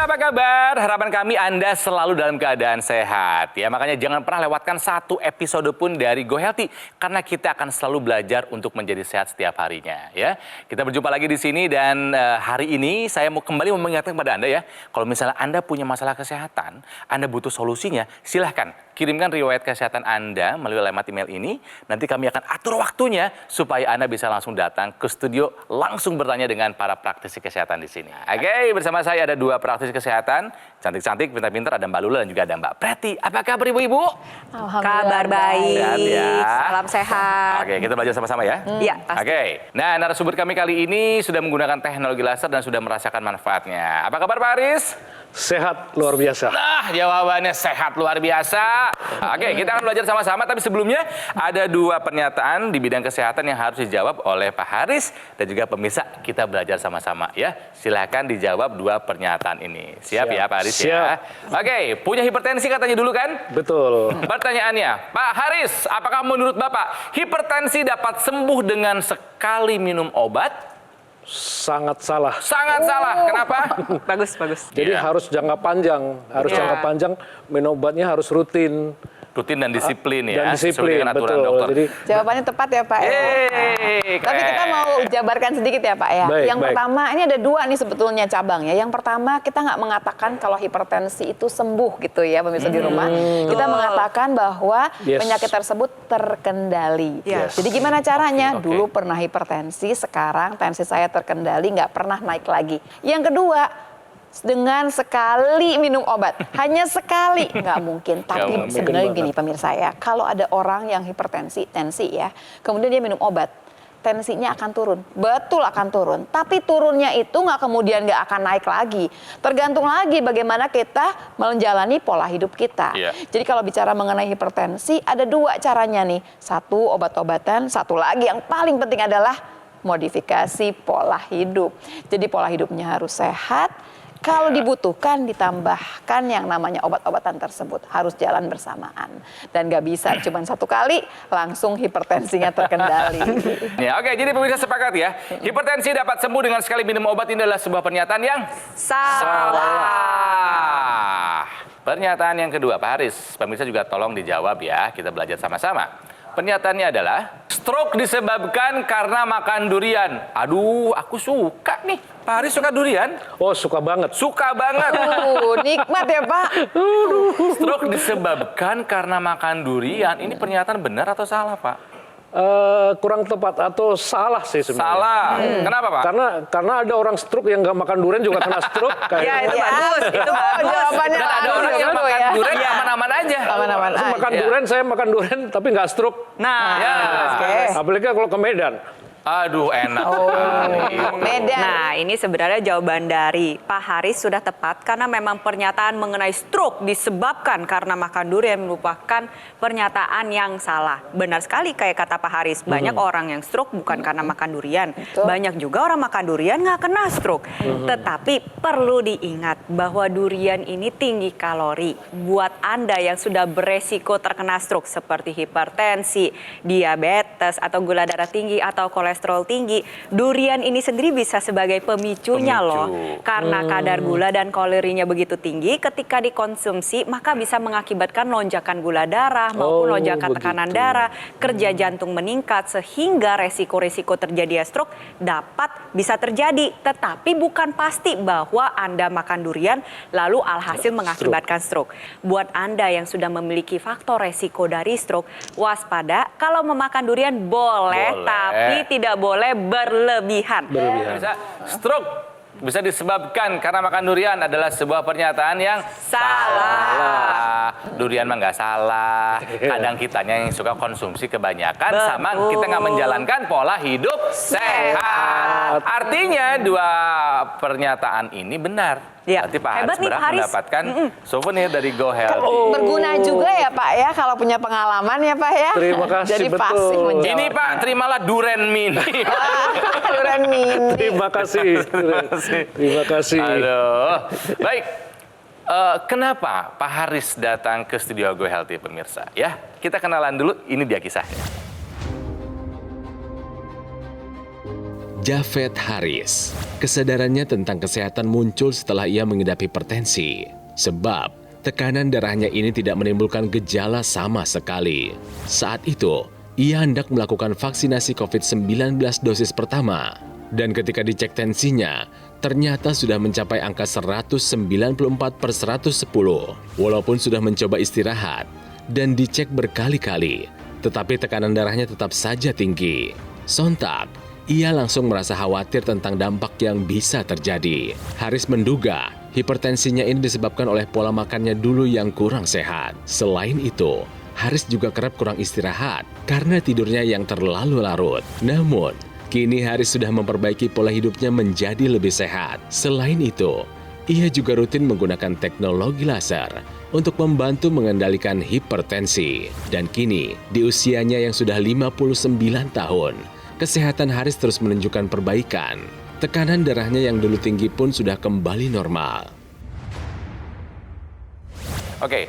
Pemirsa apa kabar? Harapan kami Anda selalu dalam keadaan sehat. Ya, makanya jangan pernah lewatkan satu episode pun dari Go Healthy karena kita akan selalu belajar untuk menjadi sehat setiap harinya. Ya, kita berjumpa lagi di sini dan hari ini saya mau kembali mengingatkan kepada Anda ya, kalau misalnya Anda punya masalah kesehatan, Anda butuh solusinya, silahkan kirimkan riwayat kesehatan Anda melalui alamat email ini. Nanti kami akan atur waktunya supaya Anda bisa langsung datang ke studio, langsung bertanya dengan para praktisi kesehatan di sini. Oke, bersama saya ada dua praktisi kesehatan, cantik-cantik, pintar-pintar, ada Mbak Lula dan juga ada Mbak Preti. Apa kabar ibu-ibu? Kabar baik. Sehat ya. Salam sehat. Oke, kita belajar sama-sama ya. Iya, pasti. Oke, nah narasumber kami kali ini sudah menggunakan teknologi laser dan sudah merasakan manfaatnya. Apa kabar Pak Haris? Sehat luar biasa. Nah, jawabannya sehat luar biasa. Oke, kita akan belajar sama-sama, tapi sebelumnya ada dua pernyataan di bidang kesehatan yang harus dijawab oleh Pak Haris dan juga pemirsa. Kita belajar sama-sama ya. Silakan dijawab dua pernyataan ini. Siap ya Pak Haris ya? Oke, punya hipertensi katanya dulu kan? Betul. Pertanyaannya, Pak Haris, apakah menurut Bapak hipertensi dapat sembuh dengan sekali minum obat? Sangat salah. Sangat salah. Kenapa? Bagus, bagus. Jadi Iya. harus jangka panjang. Harus Iya. jangka panjang, minum obatnya harus rutin. Rutin dan disiplin ya. Dan sesuai disiplin, dengan aturan betul. dokter. Jadi Jawabannya tepat ya Pak. Yeay, Tapi kita keren. mau jabarkan sedikit ya Pak ya. Baik, Yang baik. pertama, ini ada dua nih sebetulnya cabangnya. Yang pertama, kita nggak mengatakan kalau hipertensi itu sembuh gitu ya pemirsa di rumah. Kita mengatakan bahwa Yes. penyakit tersebut terkendali. Yes. Jadi gimana caranya? Oke. Dulu pernah hipertensi, sekarang tensi saya terkendali, nggak pernah naik lagi. Yang kedua, dengan sekali minum obat, hanya sekali, nggak mungkin. Tapi mungkin sebenarnya banget. gini pemirsa ya, kalau ada orang yang hipertensi, tensi ya, kemudian dia minum obat, tensinya akan turun, betul akan turun. Tapi turunnya itu nggak kemudian nggak akan naik lagi. Tergantung lagi bagaimana kita menjalani pola hidup kita. Iya. Jadi kalau bicara mengenai hipertensi, ada dua caranya nih. Satu obat-obatan, satu lagi yang paling penting adalah modifikasi pola hidup. Jadi pola hidupnya harus sehat. Kalau dibutuhkan ditambahkan yang namanya obat-obatan tersebut harus jalan bersamaan dan nggak bisa cuma satu kali langsung hipertensinya terkendali. Ya, oke, jadi pemirsa sepakat ya. Hipertensi dapat sembuh dengan sekali minum obat. Ini adalah sebuah pernyataan yang salah. Pernyataan yang kedua, Pak Haris. Pemirsa juga tolong dijawab ya. Kita belajar sama-sama. Pernyataannya adalah stroke disebabkan karena makan durian. Aduh, aku suka nih. Pak Haris suka durian? oh suka banget. Suka banget. Nikmat ya Pak. Stroke disebabkan karena makan durian. Ini pernyataan benar atau salah, Pak? Kurang tepat atau salah sih sebenarnya. Salah. Kenapa, Pak? Karena ada orang stroke yang nggak makan durian juga kena stroke. Ya, itu Kayaknya. bagus. Itu bagus. Jawabannya Dan ada bagus, orang yang betul makan ya. durian aman-aman aja. Aman-aman aja. Makan Iya. durian, saya makan durian tapi nggak stroke. Nah, Ya. Apalagi kalau ke Medan. Aduh, enak. Medan. Nah, ini sebenarnya jawaban dari Pak Haris sudah tepat karena memang pernyataan mengenai stroke disebabkan karena makan durian merupakan pernyataan yang salah. Benar sekali kayak kata Pak Haris, banyak orang yang stroke bukan karena makan durian. Betul. Banyak juga orang makan durian nggak kena stroke. Tetapi perlu diingat bahwa durian ini tinggi kalori. Buat Anda yang sudah beresiko terkena stroke seperti hipertensi, diabetes, atau gula darah tinggi, atau kolesterol tinggi, durian ini sendiri bisa sebagai pemicunya Pemicu. loh. Karena kadar gula dan kalorinya begitu tinggi, ketika dikonsumsi maka bisa mengakibatkan lonjakan gula darah maupun Oh, lonjakan tekanan begitu. darah, kerja jantung meningkat sehingga resiko-resiko terjadi stroke bisa terjadi. Tetapi bukan pasti bahwa Anda makan durian lalu alhasil mengakibatkan stroke. Buat Anda yang sudah memiliki faktor resiko dari stroke, waspada kalau memakan durian boleh. Tapi tidak boleh berlebihan. Bisa stroke bisa disebabkan karena makan durian adalah sebuah pernyataan yang salah. Durian mah nggak salah. Kadang kitanya yang suka konsumsi kebanyakan sama kita nggak menjalankan pola hidup sehat. Artinya dua pernyataan ini benar. Ya. Berarti Pak Hebat Haris nih, berhak Haris. mendapatkan souvenir dari Go Healthy. Berguna juga ya Pak ya kalau punya pengalaman ya Pak ya. Terima kasih, Jadi betul. pasti menjawab. Ini Pak, terimalah duren mini. Durian mini. Terima kasih. Terima kasih. Aduh. Baik. Kenapa Pak Haris datang ke studio Go Healthy pemirsa? Ya, kita kenalan dulu. Ini dia kisahnya. Javed Haris. Kesadarannya tentang kesehatan muncul setelah ia mengidap hipertensi. Sebab tekanan darahnya ini tidak menimbulkan gejala sama sekali. Saat itu, ia hendak melakukan vaksinasi COVID-19 dosis pertama. Dan ketika dicek tensinya, ternyata sudah mencapai angka 194/110. Walaupun sudah mencoba istirahat dan dicek berkali-kali, tetapi tekanan darahnya tetap saja tinggi. Sontak, ia langsung merasa khawatir tentang dampak yang bisa terjadi. Haris menduga hipertensinya ini disebabkan oleh pola makannya dulu yang kurang sehat. Selain itu, Haris juga kerap kurang istirahat karena tidurnya yang terlalu larut. Namun, kini Haris sudah memperbaiki pola hidupnya menjadi lebih sehat. Selain itu, ia juga rutin menggunakan teknologi laser untuk membantu mengendalikan hipertensi. Dan kini, di usianya yang sudah 59 tahun, kesehatan Haris terus menunjukkan perbaikan. Tekanan darahnya yang dulu tinggi pun sudah kembali normal. Oke,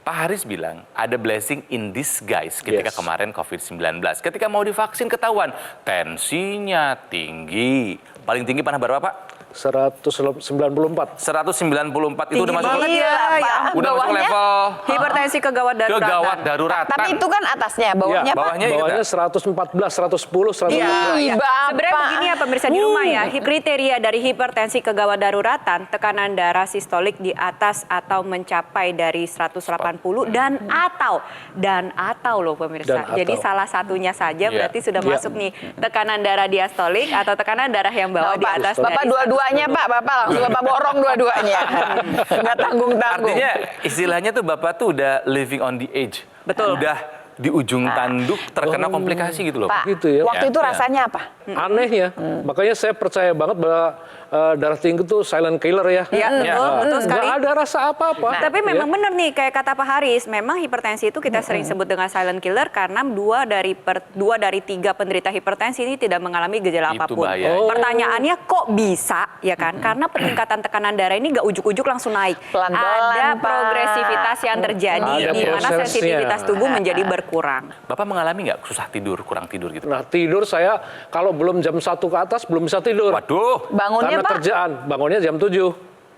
Pak Haris bilang ada blessing in disguise ketika Yes. kemarin COVID-19. Ketika mau divaksin ketahuan tensinya tinggi. Paling tinggi pernah berapa, Pak? 194. 194 itu udah masuk banget Iya, ya, Pak. udah masuk Bawahnya? level Hipertensi kegawat daruratan. kegawat daruratan. Tapi itu kan atasnya, bawahnya Pak. bawahnya Bawahnya kita. 114, 110, 115. Iya. Bapak. Sebenarnya begini ya pemirsa di rumah ya, kriteria dari hipertensi kegawat daruratan, tekanan darah sistolik di atas atau mencapai dari 180 dan atau loh pemirsa. Dan Jadi atau. salah satunya saja Iya. berarti sudah Iya. masuk nih tekanan darah diastolik atau tekanan darah yang bawah di atas Bapak dari dua-duanya Pak, Bapak langsung Bapak borong dua-duanya. Nggak tanggung-tanggung. Artinya istilahnya tuh Bapak tuh udah living on the edge. Betul. Udah di ujung tanduk terkena komplikasi gitu loh. Pak, Gitu ya. waktu itu Ya. rasanya apa? Aneh ya, makanya saya percaya banget bahwa darah tinggi itu silent killer ya. Iya, betul sekali. Nggak ada rasa apa-apa. Tapi memang Ya. benar nih kayak kata Pak Haris, memang hipertensi itu kita sering sebut dengan silent killer karena dua dari tiga penderita hipertensi ini tidak mengalami gejala Itu apapun. bahaya. Pertanyaannya kok bisa ya kan? Karena peningkatan tekanan darah ini nggak ujuk-ujuk langsung naik. Pelan-pelan, Ada Pak. progresivitas yang terjadi Ada di mana prosesnya. sensitivitas tubuh menjadi berkurang. Bapak mengalami nggak susah tidur, kurang tidur gitu? Nah tidur saya kalau belum jam 1 ke atas belum bisa tidur. Waduh. Bangunnya Karena Pak? kerjaan, bangunnya jam 7.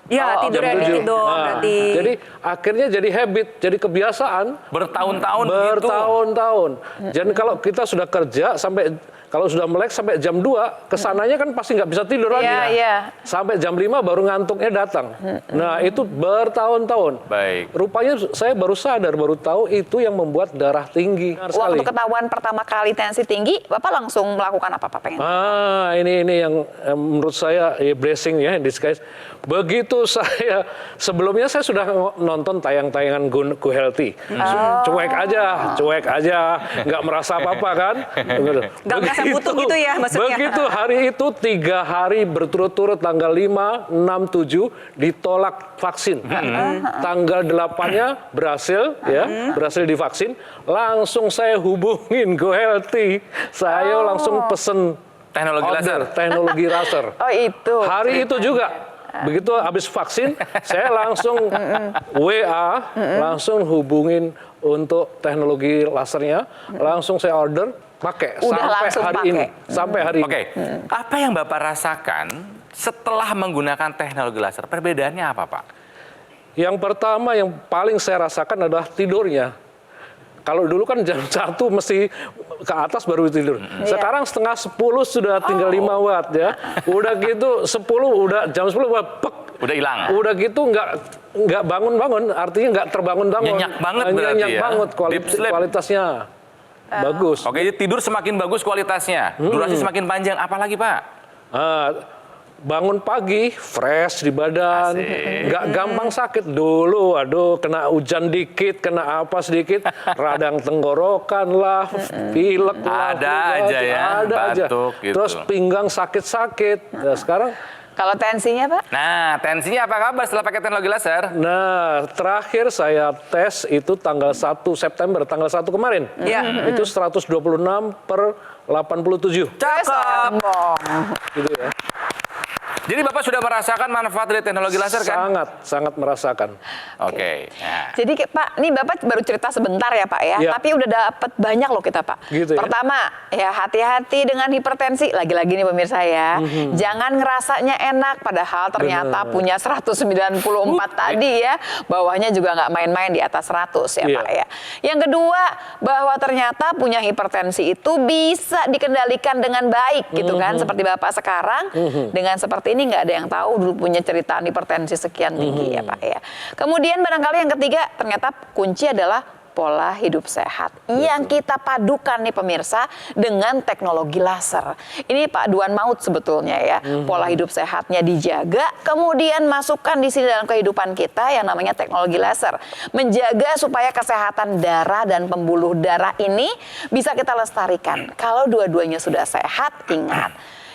Ya, tidurnya jam 7. dikit dong berarti. Jadi akhirnya jadi habit, jadi kebiasaan. Bertahun-tahun begitu. Bertahun-tahun. Jadi kalau kita sudah kerja sampai kalau sudah melek sampai jam 2, kesananya kan pasti nggak bisa tidur lagi. Iya, iya. Sampai jam 5 baru ngantuknya datang. Nah, itu bertahun-tahun. Baik. Rupanya saya baru sadar, baru tahu itu yang membuat darah tinggi. Benar sekali. Waktu ketahuan pertama kali tensi tinggi, Bapak langsung melakukan apa Pak pengen? Ini yang menurut saya blessing ya in disguise. Begitu saya sebelumnya saya sudah nonton tayangan-tayangan Go Healthy. Cuek aja, nggak merasa apa-apa kan? Nggak merasa butuh gitu ya maksudnya. Begitu hari itu 3 hari berturut-turut tanggal 5, 6, 7 ditolak vaksin. Tanggal 8-nya berhasil ya, berhasil divaksin. Langsung saya hubungin Go Healthy. Saya langsung pesen Teknologi laser. teknologi laser. Oh itu. Hari itu juga. Begitu habis vaksin, saya langsung WA, langsung hubungin untuk teknologi lasernya, langsung saya order, pakai Udah sampai langsung hari pakai. ini. Sampai hari ini. Oke, apa yang Bapak rasakan setelah menggunakan teknologi laser? Perbedaannya apa, Pak? Yang pertama yang paling saya rasakan adalah tidurnya. Kalau dulu kan jam 1 mesti ke atas baru tidur. Sekarang setengah 10 sudah tinggal 5 watt ya. Udah gitu 10 udah jam 10 udah pek. Udah hilang. Udah gitu nggak bangun-bangun, artinya nggak terbangun-bangun. Nyenyak banget berarti Nyenyak ya. banget Deep sleep. kualitasnya. Bagus. Oke, jadi tidur semakin bagus kualitasnya, durasi semakin panjang. Apalagi, Pak? Bangun pagi, fresh di badan, Asik. nggak gampang sakit dulu. Aduh, kena hujan dikit, kena apa sedikit, radang tenggorokan lah, pilek lah. Ada aja ya, ada aja. batuk gitu. Terus pinggang sakit-sakit. Nah, sekarang, Kalau tensinya Pak? Nah, tensinya apa kabar setelah pakai teknologi laser? terakhir saya tes itu tanggal 1 September, tanggal 1 kemarin. Iya. Itu 126/87. Cakep. Sombong. Gitu ya. Jadi Bapak sudah merasakan manfaat dari teknologi laser kan? Sangat merasakan. Oke. Nah. Jadi Pak, ini Bapak baru cerita sebentar ya Pak ya, Ya. tapi udah dapat banyak loh kita Pak. Gitu ya. Pertama, ya hati-hati dengan hipertensi. Lagi-lagi nih pemirsa ya, jangan ngerasanya enak padahal ternyata Bener. punya 194 tadi ya, bawahnya juga nggak main-main di atas 100 ya Iya. Pak ya. Yang kedua, bahwa ternyata punya hipertensi itu bisa dikendalikan dengan baik gitu kan, seperti Bapak sekarang dengan seperti ini nggak ada yang tahu dulu punya cerita hipertensi sekian tinggi ya Pak ya. Kemudian barangkali yang ketiga ternyata kunci adalah pola hidup sehat yang kita padukan nih pemirsa dengan teknologi laser. Ini paduan maut sebetulnya ya. Pola hidup sehatnya dijaga, kemudian masukkan di sini dalam kehidupan kita yang namanya teknologi laser. Menjaga supaya kesehatan darah dan pembuluh darah ini bisa kita lestarikan. Kalau dua-duanya sudah sehat, ingat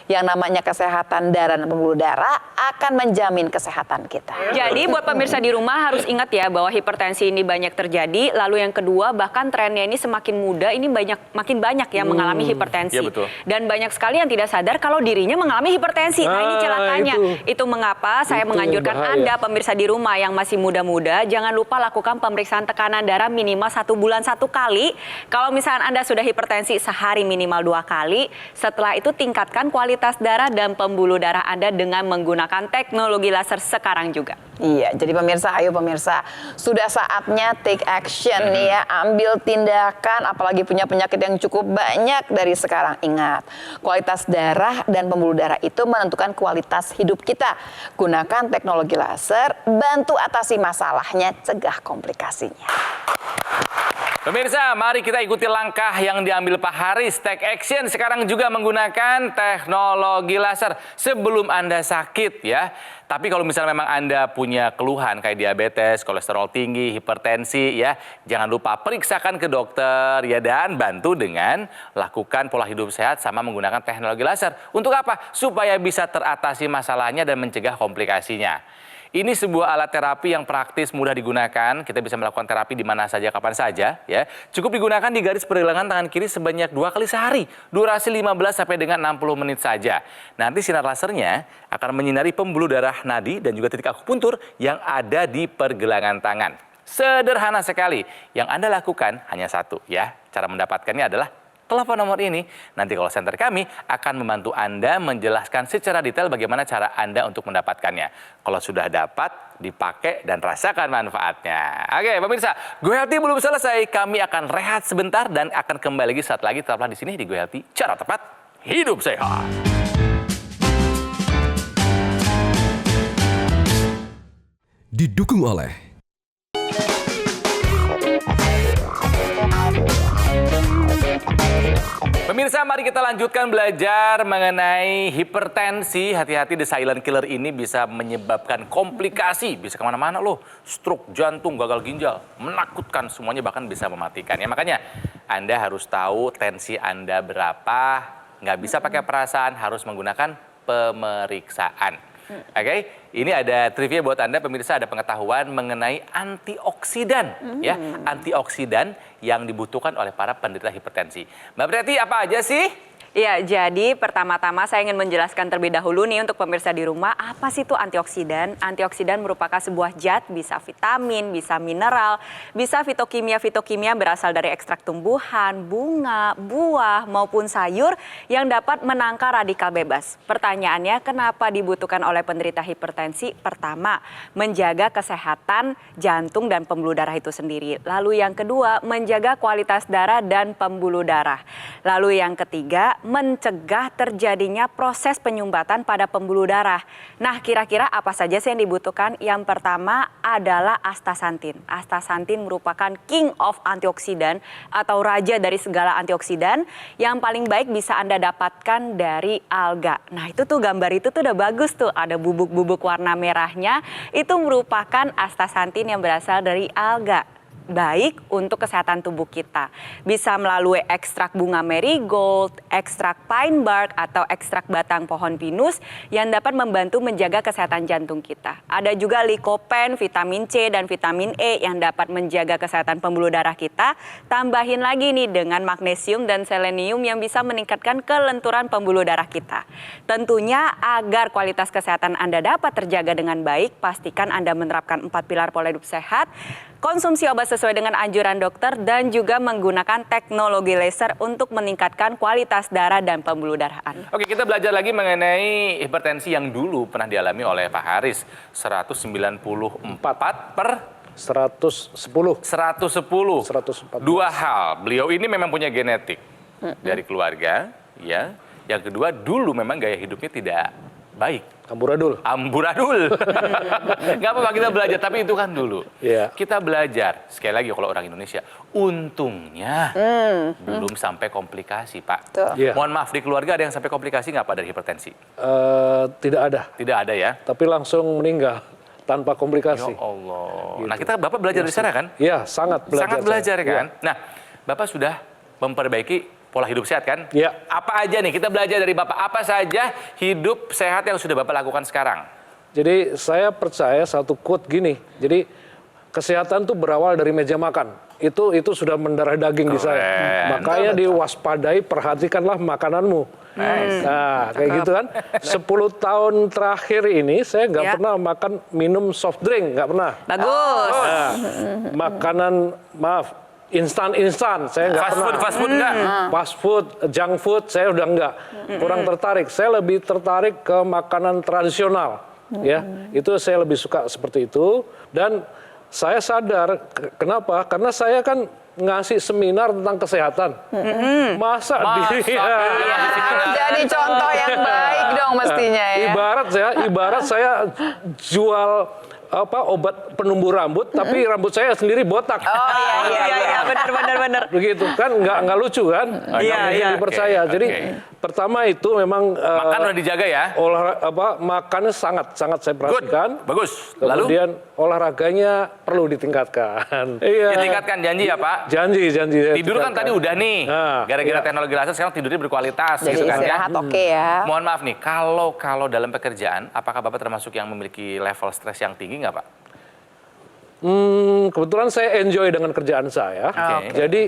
yang namanya kesehatan darah dan pembuluh darah akan menjamin kesehatan kita. Jadi buat pemirsa di rumah harus ingat ya bahwa hipertensi ini banyak terjadi. Lalu yang kedua bahkan trennya ini semakin muda ini makin banyak yang mengalami hipertensi. Iya, betul. Dan banyak sekali yang tidak sadar kalau dirinya mengalami hipertensi. Nah ini celakanya. Itu mengapa saya Itu menganjurkan bahaya. Anda pemirsa di rumah yang masih muda-muda jangan lupa lakukan pemeriksaan tekanan darah minimal 1 bulan 1 kali. Kalau misalnya Anda sudah hipertensi sehari minimal 2 kali. Setelah itu tingkatkan kualitas darah dan pembuluh darah Anda dengan menggunakan teknologi laser sekarang juga. Iya, jadi pemirsa, ayo pemirsa, sudah saatnya take action nih ya, ambil tindakan, apalagi punya penyakit yang cukup banyak dari sekarang. Ingat, kualitas darah dan pembuluh darah itu menentukan kualitas hidup kita. Gunakan teknologi laser, bantu atasi masalahnya, cegah komplikasinya. Pemirsa, mari kita ikuti langkah yang diambil Pak Haris. Take action sekarang juga menggunakan teknologi laser sebelum Anda sakit ya. Tapi kalau misalnya memang Anda punya keluhan kayak diabetes, kolesterol tinggi, hipertensi ya, jangan lupa periksakan ke dokter ya dan bantu dengan lakukan pola hidup sehat sama menggunakan teknologi laser. Untuk apa? Supaya bisa teratasi masalahnya dan mencegah komplikasinya. Ini sebuah alat terapi yang praktis, mudah digunakan. Kita bisa melakukan terapi di mana saja, kapan saja. Ya. Cukup digunakan di garis pergelangan tangan kiri sebanyak 2 kali sehari. Durasi 15 sampai dengan 60 menit saja. Nanti sinar lasernya akan menyinari pembuluh darah nadi dan juga titik akupuntur yang ada di pergelangan tangan. Sederhana sekali. Yang Anda lakukan hanya satu ya. Cara mendapatkannya adalah telepon nomor ini. Nanti call center kami akan membantu Anda menjelaskan secara detail bagaimana cara Anda untuk mendapatkannya. Kalau sudah dapat, dipakai dan rasakan manfaatnya. Oke, pemirsa, Go Healthy belum selesai. Kami akan rehat sebentar dan akan kembali lagi saat lagi. Tetaplah di sini di Go Healthy. Cara tepat, hidup sehat. Didukung oleh Pemirsa, mari kita lanjutkan belajar mengenai hipertensi. Hati-hati, the silent killer ini bisa menyebabkan komplikasi. Bisa kemana-mana loh. Stroke, jantung, gagal ginjal. Menakutkan, semuanya bahkan bisa mematikan. Ya, makanya Anda harus tahu tensi Anda berapa. Nggak bisa pakai perasaan, harus menggunakan pemeriksaan. Oke, ini ada trivia buat Anda pemirsa, ada pengetahuan mengenai antioksidan ya, antioksidan yang dibutuhkan oleh para penderita hipertensi. Mbak Preti, apa aja sih? Ya, jadi pertama-tama saya ingin menjelaskan terlebih dahulu nih untuk pemirsa di rumah, apa sih itu antioksidan? Antioksidan merupakan sebuah zat, bisa vitamin, bisa mineral, bisa fitokimia berasal dari ekstrak tumbuhan, bunga, buah, maupun sayur yang dapat menangkal radikal bebas. Pertanyaannya, kenapa dibutuhkan oleh penderita hipertensi? Pertama, menjaga kesehatan jantung dan pembuluh darah itu sendiri. Lalu yang kedua, menjaga kualitas darah dan pembuluh darah. Lalu yang ketiga, mencegah terjadinya proses penyumbatan pada pembuluh darah. Nah, kira-kira apa saja sih yang dibutuhkan? Yang pertama adalah astaxanthin. Astaxanthin merupakan king of antioksidan atau raja dari segala antioksidan yang paling baik bisa Anda dapatkan dari alga. Nah, itu tuh gambar itu tuh udah bagus tuh. Ada bubuk-bubuk warna merahnya. Itu merupakan astaxanthin yang berasal dari alga. baik untuk kesehatan tubuh kita. Bisa melalui ekstrak bunga marigold, ekstrak pine bark, atau ekstrak batang pohon pinus yang dapat membantu menjaga kesehatan jantung kita. Ada juga lycopene, vitamin C, dan vitamin E yang dapat menjaga kesehatan pembuluh darah kita. Tambahin lagi nih dengan magnesium dan selenium yang bisa meningkatkan kelenturan pembuluh darah kita. Tentunya agar kualitas kesehatan Anda dapat terjaga dengan baik, pastikan Anda menerapkan 4 pilar pola hidup sehat, konsumsi obat sesuai dengan anjuran dokter, dan juga menggunakan teknologi laser untuk meningkatkan kualitas darah dan pembuluh darah Anda. Oke, kita belajar lagi mengenai hipertensi yang dulu pernah dialami oleh Pak Haris. 194 per 110. 110. 114. Dua hal. Beliau ini memang punya genetik dari keluarga, ya. Yang kedua, dulu memang gaya hidupnya tidak baik. Amburadul. Amburadul. Nggak apa-apa kita belajar, tapi itu kan dulu. Iya. Kita belajar, sekali lagi kalau orang Indonesia, untungnya belum sampai komplikasi, Pak. Tuh. Iya. Mohon maaf, di keluarga ada yang sampai komplikasi nggak, Pak, dari hipertensi? Tidak ada, Tidak ada ya? tapi langsung meninggal tanpa Ya komplikasi. Allah. Nah, kita Bapak belajar dari sana kan? Iya, sangat belajar. Sangat belajar saya. kan? Nah, Bapak sudah memperbaiki pola hidup sehat kan? Iya. Apa aja nih, kita belajar dari Bapak, apa saja hidup sehat yang sudah Bapak lakukan sekarang? Jadi saya percaya satu quote gini. Jadi kesehatan tuh berawal dari meja makan. Itu sudah mendarah daging di saya. Keren. Makanya diwaspadai, perhatikanlah makananmu. Nah, kayak gitu kan. 10 tahun terakhir ini saya nggak Ya. pernah makan minum soft drink, nggak pernah. Bagus. Nah, makanan instan saya nggak pernah. Fast food enggak? Fast food, junk food, saya udah enggak. Kurang tertarik. Saya lebih tertarik ke makanan tradisional. Ya, itu saya lebih suka seperti itu. Dan saya sadar, kenapa? Karena saya kan ngasih seminar tentang kesehatan. Masa Jadi contoh yang baik dong mestinya ya. Ibarat saya jual obat penumbuh rambut, tapi rambut saya sendiri botak. Oh iya. benar. Begitu kan nggak lucu kan? Iya, Nggak iya. dipercaya. Jadi pertama itu memang Makan udah dijaga ya? makannya sangat saya Good. perhatikan. Bagus. Lalu? Kemudian olahraganya perlu ditingkatkan. Iya. Ditingkatkan janji ya, Pak? Janji. Tidur kan tadi udah nih. Nah, Gara-gara iya. teknologi laser sekarang tidurnya berkualitas Jadi gitu kan ya. istirahat oke ya. Mohon maaf nih, kalau dalam pekerjaan, apakah Bapak termasuk yang memiliki level stres yang tinggi nggak, Pak? Kebetulan saya enjoy dengan kerjaan saya. Oke. Jadi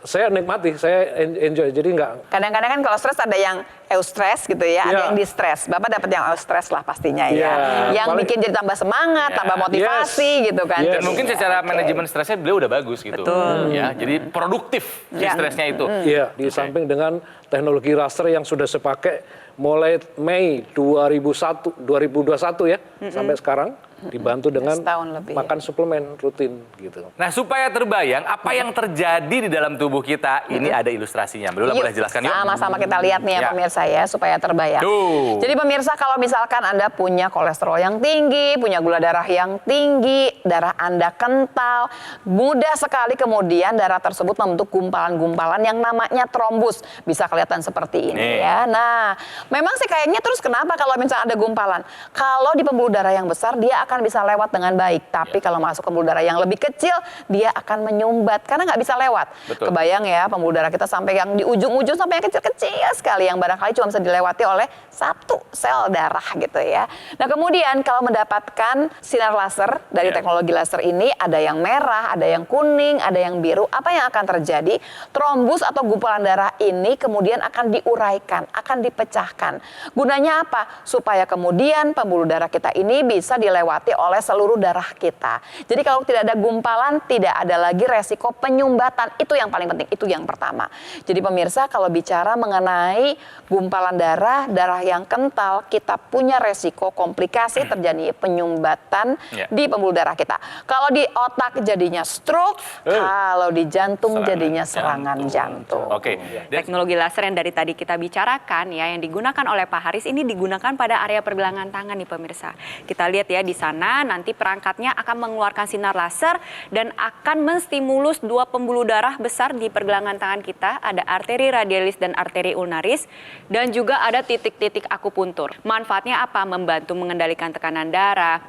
saya nikmati, saya enjoy. Jadi nggak. Kadang-kadang kan kalau stres ada yang eustress gitu ya, ada Iya. yang distress. Bapak dapat yang eustress lah pastinya ya. Iya. Yang Paling- bikin jadi tambah semangat, Iya. tambah motivasi gitu kan. Yes. Dan mungkin secara Oke. manajemen stresnya beliau udah bagus gitu. Betul. Ya, jadi produktif si Ya. stresnya itu. Iya, di samping dengan teknologi laser yang sudah saya pakai mulai Mei 2021 ya, sampai sekarang dibantu dengan Setahun lebih. makan suplemen rutin gitu. Nah, supaya terbayang apa yang terjadi di dalam tubuh kita, ini ada ilustrasinya. Beliau boleh jelaskan yuk. Sama-sama kita lihat nih ya Ya. pemirsa ya, supaya terbayang. Tuh. Jadi pemirsa, kalau misalkan Anda punya kolesterol yang tinggi, punya gula darah yang tinggi, darah Anda kental, mudah sekali kemudian darah tersebut membentuk gumpalan-gumpalan yang namanya trombus. Bisa kelihatan seperti ini Nih. ya. Nah, memang sih kayaknya terus kenapa kalau misalnya ada gumpalan? Kalau di pembuluh darah yang besar, dia akan bisa lewat dengan baik. Tapi kalau masuk pembuluh darah yang lebih kecil, dia akan menyumbat karena nggak bisa lewat. Betul. Kebayang ya, pembuluh darah kita sampai yang di ujung-ujung sampai yang kecil-kecil sekali, yang barangkali cuma bisa dilewati oleh satu sel darah gitu ya. Nah, kemudian kalau mendapatkan sinar laser dari Ya. teknologi laser ini, ada yang merah, ada yang kuning, ada yang biru. Apa yang akan terjadi? Trombus atau gumpalan darah ini kemudian akan diuraikan, akan dipecahkan. Gunanya apa? Supaya kemudian pembuluh darah kita ini bisa dilewati oleh seluruh darah kita. Jadi kalau tidak ada gumpalan, tidak ada lagi resiko penyumbatan. Itu yang paling penting, itu yang pertama. Jadi pemirsa, kalau bicara mengenai gumpalan darah yang kental, kita punya resiko komplikasi terjadi penyumbatan Ya. di pembuluh darah kita. Kalau di otak jadinya stroke, kalau di jantung Serangan jadinya serangan jantung. Oke. Dan Teknologi laser yang dari tadi kita bicarakan ya, yang digunakan oleh Pak Haris ini digunakan pada area pergelangan tangan nih pemirsa. Kita lihat ya di sana nanti perangkatnya akan mengeluarkan sinar laser dan akan menstimulus dua pembuluh darah besar di pergelangan tangan kita. Ada arteri radialis dan arteri ulnaris dan juga ada titik-titik akupuntur. Manfaatnya apa? Membantu mengendalikan tekanan darah,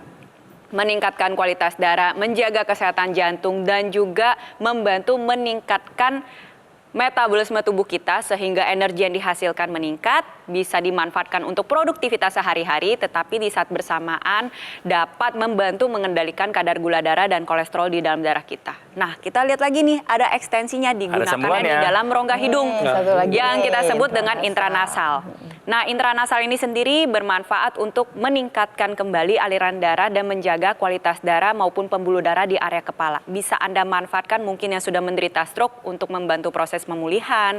meningkatkan kualitas darah, menjaga kesehatan jantung, dan juga membantu meningkatkan metabolisme tubuh kita sehingga energi yang dihasilkan meningkat, bisa dimanfaatkan untuk produktivitas sehari-hari, tetapi di saat bersamaan dapat membantu mengendalikan kadar gula darah dan kolesterol di dalam darah kita. Nah, kita lihat lagi nih, ada ekstensinya digunakan di dalam rongga hidung satu lagi yang nih, kita sebut dengan intranasal. intranasal. Nah, intranasal ini sendiri bermanfaat untuk meningkatkan kembali aliran darah dan menjaga kualitas darah maupun pembuluh darah di area kepala. Bisa Anda manfaatkan mungkin yang sudah menderita stroke untuk membantu proses pemulihan,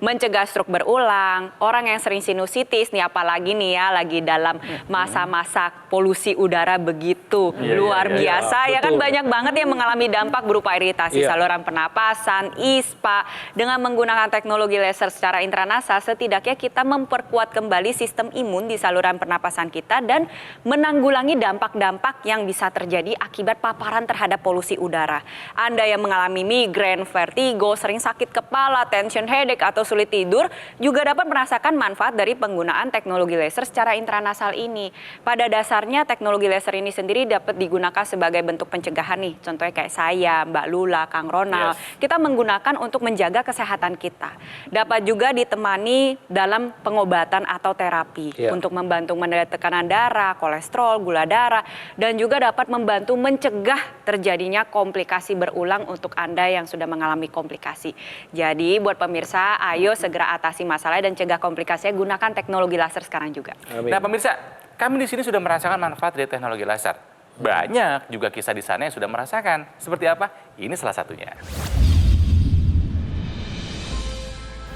mencegah stroke berulang, orang yang sering sinusitis, nih apalagi nih ya, lagi dalam masa-masa polusi udara begitu luar biasa, ya kan betul. banyak banget yang mengalami dampak berupa iritasi saluran pernapasan, ISPA. Dengan menggunakan teknologi laser secara intranasal, setidaknya kita memperkuat kembali sistem imun di saluran pernapasan kita dan menanggulangi dampak-dampak yang bisa terjadi akibat paparan terhadap polusi udara. Anda yang mengalami migrain, vertigo, sering sakit kepala, tension headache, atau sulit tidur juga dapat merasakan manfaat dari penggunaan teknologi laser secara intranasal ini. Pada dasarnya teknologi laser ini sendiri dapat digunakan sebagai bentuk pencegahan nih. Contohnya kayak saya, Mbak Lula, Kang Ronald. Kita menggunakan untuk menjaga kesehatan kita. Dapat juga ditemani dalam pengobatan atau terapi untuk membantu menurunkan tekanan darah, kolesterol, gula darah, dan juga dapat membantu mencegah terjadinya komplikasi berulang untuk Anda yang sudah mengalami komplikasi. Jadi buat pemirsa, ayo segera atasi masalah dan cegah komplikasinya, gunakan teknologi laser sekarang juga. Amin. Nah pemirsa, kami di sini sudah merasakan manfaat dari teknologi laser. Banyak juga kisah di sana yang sudah merasakan. Seperti apa? Ini salah satunya.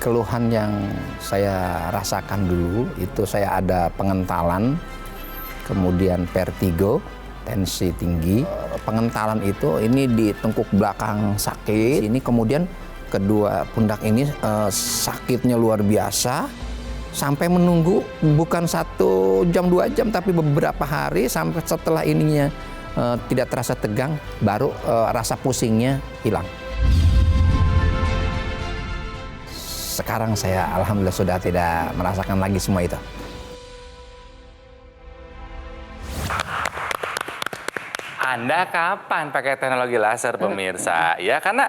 Keluhan yang saya rasakan dulu itu saya ada pengentalan, kemudian vertigo, tensi tinggi. Pengentalan itu ini di tengkuk belakang sakit, ini kemudian kedua pundak ini sakitnya luar biasa, sampai menunggu bukan 1 jam 2 jam tapi beberapa hari, sampai setelah ininya tidak terasa tegang, baru rasa pusingnya hilang. Sekarang saya alhamdulillah sudah tidak merasakan lagi semua itu. Anda kapan pakai teknologi laser pemirsa? Ya karena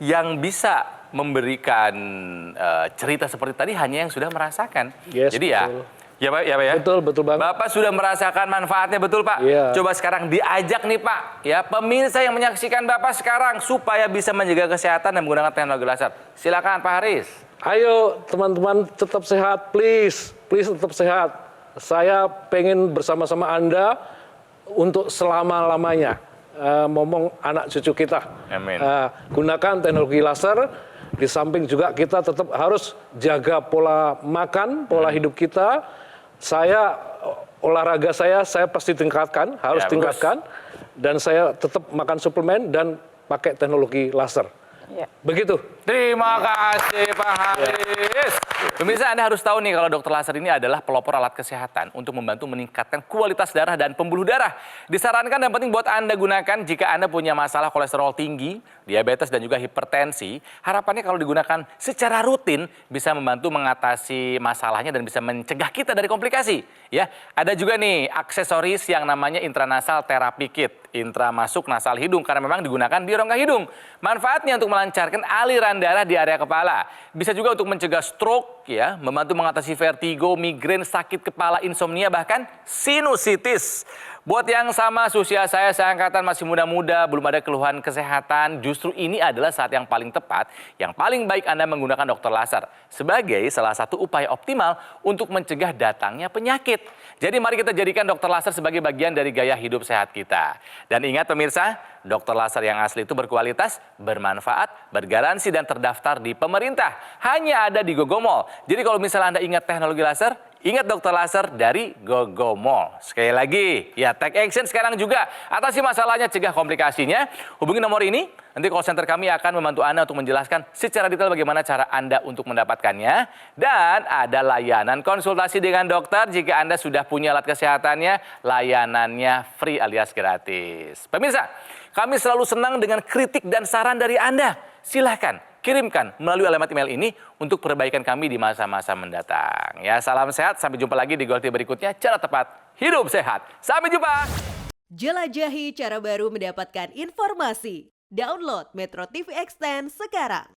yang bisa memberikan cerita seperti tadi hanya yang sudah merasakan. Yes, Jadi betul. ya Pak ya. Betul banget. Bapak sudah merasakan manfaatnya, betul Pak? Iya. Coba sekarang diajak nih Pak, ya pemirsa yang menyaksikan Bapak sekarang supaya bisa menjaga kesehatan dan menggunakan teknologi laser. Silakan Pak Haris. Ayo teman-teman tetap sehat, please tetap sehat. Saya pengen bersama-sama Anda untuk selama-lamanya ngomong anak cucu kita. Amin. Gunakan teknologi laser, di samping juga kita tetap harus jaga pola makan, pola hidup kita. Olahraga saya pasti tingkatkan, harus tingkatkan. Dan saya tetap makan suplemen dan pakai teknologi laser. Ya. Begitu. Terima kasih Pak Haris. Pemirsa, Anda harus tahu nih kalau dokter laser ini adalah pelopor alat kesehatan untuk membantu meningkatkan kualitas darah dan pembuluh darah. Disarankan dan penting buat Anda gunakan jika Anda punya masalah kolesterol tinggi, diabetes dan juga hipertensi. Harapannya kalau digunakan secara rutin bisa membantu mengatasi masalahnya dan bisa mencegah kita dari komplikasi. Ya, ada juga nih aksesoris yang namanya intranasal therapy kit. Intra masuk nasal hidung karena memang digunakan di rongga hidung. Manfaatnya untuk melancarkan aliran darah di area kepala. Bisa juga untuk mencegah stroke, ya, membantu mengatasi vertigo, migrain, sakit kepala, insomnia, bahkan sinusitis. Buat yang sama usia saya angkatan masih muda-muda, belum ada keluhan kesehatan, justru ini adalah saat yang paling tepat, yang paling baik Anda menggunakan dokter laser sebagai salah satu upaya optimal untuk mencegah datangnya penyakit. Jadi mari kita jadikan dokter laser sebagai bagian dari gaya hidup sehat kita. Dan ingat pemirsa, dokter laser yang asli itu berkualitas, bermanfaat, bergaransi dan terdaftar di pemerintah. Hanya ada di Gogomall. Jadi kalau misalnya Anda ingat teknologi laser, ingat dokter laser dari Gogomall. Sekali lagi, ya take action sekarang juga. Atasi masalahnya, cegah komplikasinya. Hubungi nomor ini, nanti call center kami akan membantu Anda untuk menjelaskan secara detail bagaimana cara Anda untuk mendapatkannya. Dan ada layanan konsultasi dengan dokter jika Anda sudah punya alat kesehatannya, layanannya free alias gratis. Pemirsa, kami selalu senang dengan kritik dan saran dari Anda. Silahkan kirimkan melalui alamat email ini untuk perbaikan kami di masa-masa mendatang. Ya, salam sehat, sampai jumpa lagi di Goal Tea berikutnya. Cara tepat hidup sehat. Sampai jumpa. Jelajahi cara baru mendapatkan informasi. Download Metro TV Extend sekarang.